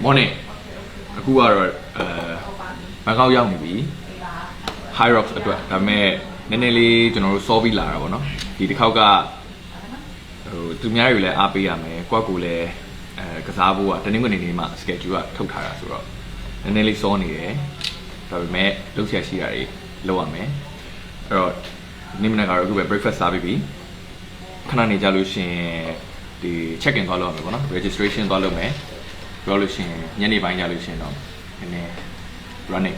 Morning အခုကတော့ဘန်ကောက်ရောက်နေပြီ High Rocks အတွက်ဒါပေမဲ့နည်းနည်းလေးကျွန်တော်တို့စောပြီးလာတာပေါ့နော်ဒီတစ်ခေါက်ကသူများတွေလည်းအားပေးရမယ်ကိုယ့်ကိုယ်လည်းကစားဖို့ကတနင်္ဂနွေနေ့မှာ schedule ကထုတ်ထားတာဆိုတော့နည်းနည်းလေးစောနေတယ်ဒါပေမဲ့လုပ်ချက်ရှိတာတွေလုပ်ရမယ်အဲ့တော့နေ့မနက်ကတော့အခုပဲ breakfast စားပြီးပြီခဏနေကြလို့ရှင်ဒီ check in သွားလုပ်ရမယ်ပေါ့နော် registration သွားလုပ်မယ်ပြောလို့ရှင်ညနေပိုင်းကြလို့ရှင်တော့နည်းနည်း running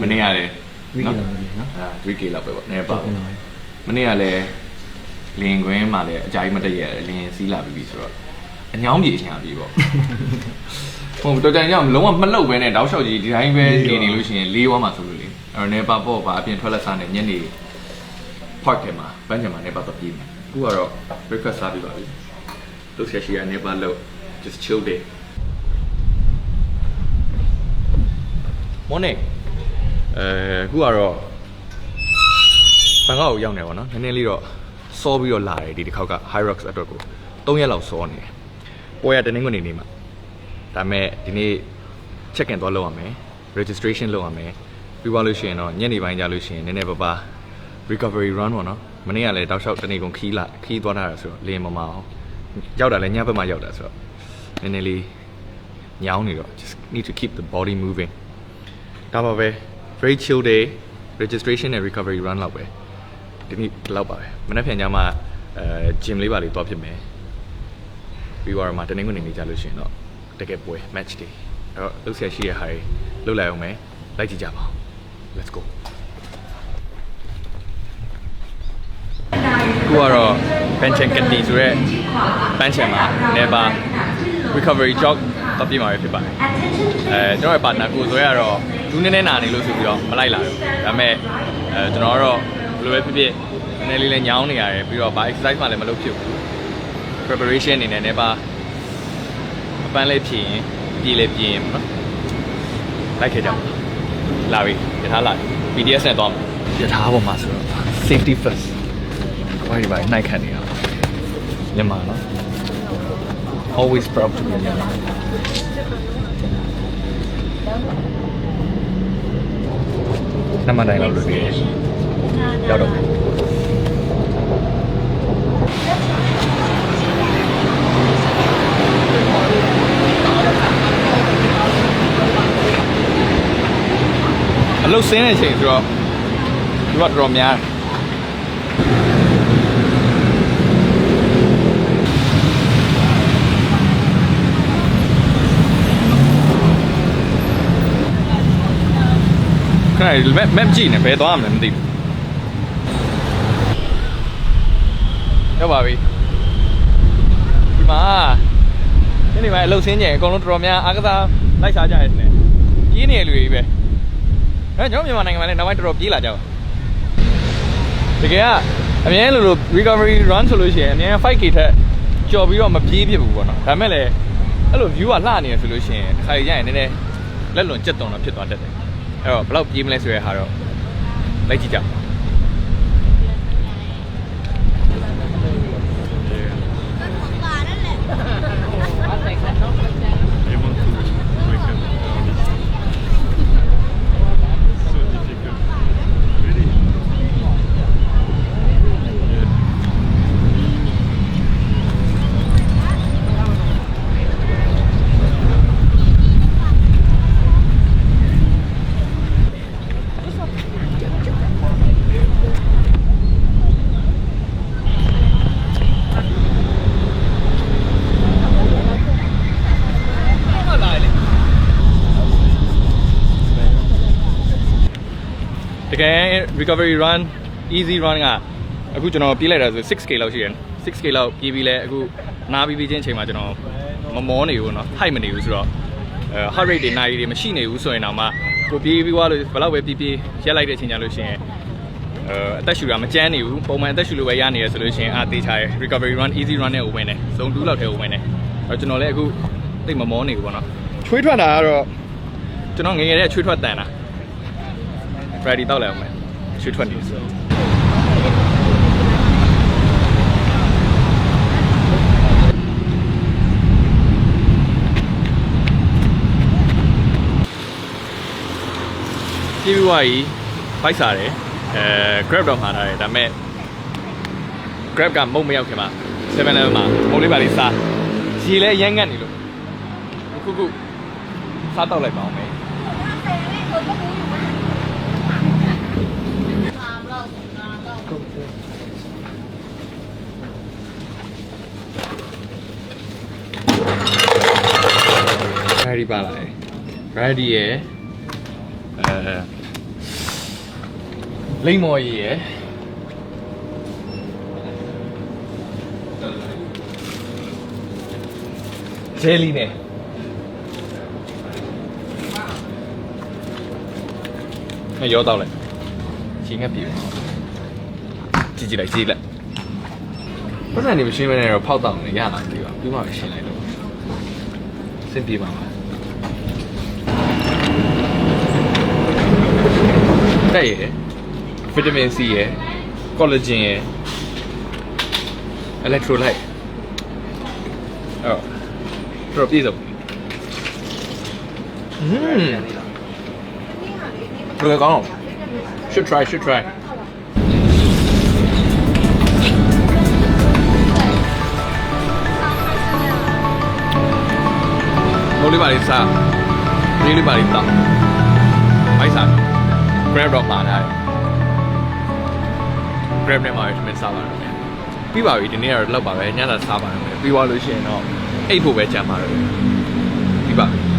မနေ့ကလည်းနော်3k လောက်ပဲပေါ့နည်းပါမနေ့ကလည်းလင်းခွင်းမှာလည်းအကြိုက်မတည့်ရလင်းစီးလာပြီဆိုတော့အညောင်းပြေညာပြီပေါ့ဟိုတော်ကြိုင်ကြောင့်လုံးဝမလှုပ်ပဲနဲ့တောက်လျှောက်ကြီးဒီတိုင်းပဲနေလို့ရှိရင်လေးဝါမှာဆိုလို့လေအဲ့တော့နေပါပေါ့ပါအပြင်ထွက်လက်စားနဲ့ညနေ park ထဲမှာဘန်းချင်မှာနေပါတော့ပြေးမယ်အခုကတော့ breakfast စားပြီးပါပြီလုပ်ချက်ရှိရနေပါလို့ just chill day morning အခုကတော့ဘန်ကောက်ကိုရောက်နေပါတော့နည်းနည်းလေးတော့စောပြီးတော့လာတယ်ဒီတစ်ခေါက်က High Rocks အတွက်ကို3ရက်လောက်စောနေတယ်ပွဲရတနင်္ဂနွေနေ့မှာဒါပေမဲ့ဒီနေ့ check in သွားလုပ်ရမယ် registration လုပ်ရမယ်ပြီးသွားလို့ရှိရင်တော့ညနေပိုင်းကြလို့ရှိရင်နည်းနည်းပါးပါ recovery run ပေါ့နော်မနေ့ကလည်းတောက်လျှောက်တနေ့ကုန်ခီးသွားတာဆိုတော့လင်းမမအောင်ရောက်တာလည်းညဘက်မှရောက်တာဆိုတော့နည်းနည်းလေးညောင်းနေတော့ just need to keep the body moving ဒါပါပဲ very chill day registration နဲ့ recovery run လောက်ပဲဒီနေ့လောက်ပါပဲမနေ့ပြန်ညမှာgym လေးပါလေးသွားဖြစ်မယ်ပြီးတော့မှတနင်္ဂနွေနေ့ကြလို့ရှိရင်တော့တကယ်ပွဲ match day အဲ့တော့လှုပ်ဆက်ရှိရတဲ့ဟာတွေလှုပ်လိုက်အောင်မယ်လိုက်ကြည့်ကြပါဦး let's go ခုကတော့ bench and kati ဆိုရဲ bench မှာနေပါ recovery jog တော့ပြမှာဖြစ်ပါတယ်ကျွန်တော်ရဲ့ partner ကိုဆိုရတော့လူနည်းနည်းနာနေလို့ဆိုပြီးတော့မလိုက်လာဘူးဒါပေမဲ့ကျွန်တော်ကတော့ဘယ်လိုပဲဖြစ်ဖြစ်နည်းနည်းလေးလည်းညောင်းနေရတယ်ပြီးတော့ဘာ exercise မှလည်းမလုပ်ဖြစ်ဘူး preparation အနေနဲ့လည်းပါအပန်းလေးဖြစ်ရင်ပြေးလေးပြင်းပေါ့နော်လိုက်ခဲ့ကြပါလာပြီရထားလာ PDS နဲ့သွားမယ်ရထားပေါ်မှာဆိုတော့ safety first ဘာဒီဘာနိုင်ခံနေတာမြန်မာနော် always proud to be Myanmar နမတိုင်းလောက်လို့ဒီရောက်တော့အလုပ်ဆင်းတဲ့အချိန်ဆိုတော့သူကတော်တော်များခဏလေးmapကြည့်နေဘယ်သွားမှလည်းမသိဘူးရောက်ပါပြီဒီမှာဒီနေ့မှအလုပ်ဆင်းကြရင်အကုန်လုံးတော်တော်များအားကစားလိုက်စားကြရတယ်နဲ့ကြီးနေလူတွေပဲကျွန်တော်မြန်မာနိုင်ငံမှာလည်းနောက်ပိုင်းတော်တော်ပြေးလာကြပါတကယ်ကအမြဲလို recovery run ဆိုလို့ရှိရင်အမြဲ 5k ထက်ကြော်ပြီးတော့မပြေးဖြစ်ဘူးပေါ့နော်ဒါပေမဲ့လည်းအဲ့လို view ကလှနေရဆိုလို့ရှိရင်တစ်ခါကြီးကျရင်နည်းနည်းလက်လွန်ကျက်တုံတော့ဖြစ်သွားတတ်တယ်အဲ့တော့ဘယ်လောက်ပြေးမလဲဆိုတဲ့ဟာတော့လိုက်ကြည့်ကြတကယ် recovery run easy run ကအခုကျွန်တော်ပြေးလိုက်တာဆို 6k လောက်ရှိတယ် 6k လောက်ပြေးပြီးလဲအခုနားပြီးချင်းအချိန်မှာကျွန်တော်မမောနေဘူးเนาะ height မနေဘူးဆိုတော့heart rate တွေနိုင်တွေမရှိနေဘူးဆိုရင်တော့မှကိုပြေးပြီးသွားလို့ဘယ်လောက်ပဲပြေးရက်လိုက်တဲ့အချိန်ကြလို့ရှိရင်အသက်ရှူတာမကြမ်းနေဘူးပုံမှန်အသက်ရှူလို့ပဲရနေရဆိုလို့ရှိရင်တေးချာရယ် recovery run easy run နဲ့ဝင်တယ် zone 2လောက်ထဲဝင်တယ်အဲ့ကျွန်တော်လည်းအခုသိမမောနေဘူးပေါ့နော်ချွေးထွက်တာကတော့ကျွန်တော်ငယ်ငယ်တဲ့ချွေးထွက်တန်တာ Friday တောက်လိုက်အောင်မယ်ချွေးထွက်နေဆို ပြေးပြီးွားကြီးပိုက်စားတယ်Grab တော့မှာထားတယ်ဒါပေမဲ့ Grab ကမုတ်မရောက်ခင်မှာ7-Elevenမှာမုတ်လေးပါလေးစားရေလဲရမ်းငတ်နေလို့ခုစားတော့လိုက်ပါအောင်မယ်Ready ပါလာတယ် Ready ရယ်လိမ္မော်ရည်ရယ်ဂျယ်လီနဲ့ရောတော့လိုက်ချင်းငက်ပြီကြည့်လိုက်ပတ်စံနေမရှင်းမနေတော့ဖောက်တောင်းနေရလာပြီပါပြီးမှရှင်းလိုက်တော့စင်ပြေပါပါတဲ့ရယ်ဗီတာမင် C ရယ်ကောလာဂျင်ရယ်အီလက်ထရိုလိုက်တော့ပြည့်စုံဘယ်ကောင် should tryမိုးလေးပါလေးစားလေးပါလေးတောက်ဘိုက်စား Grab တော့မှာထားတယ် Grab နဲ့မှာရမယ်စားပါတော့ပြီးပါပြီဒီနေ့ကတော့လောက်ပါပဲညစာစားပါတော့ပြီးသွားလို့ရှိရင်တော့အိတ်ဖို့ပဲကြံပါတော့ပြီးပါပြီ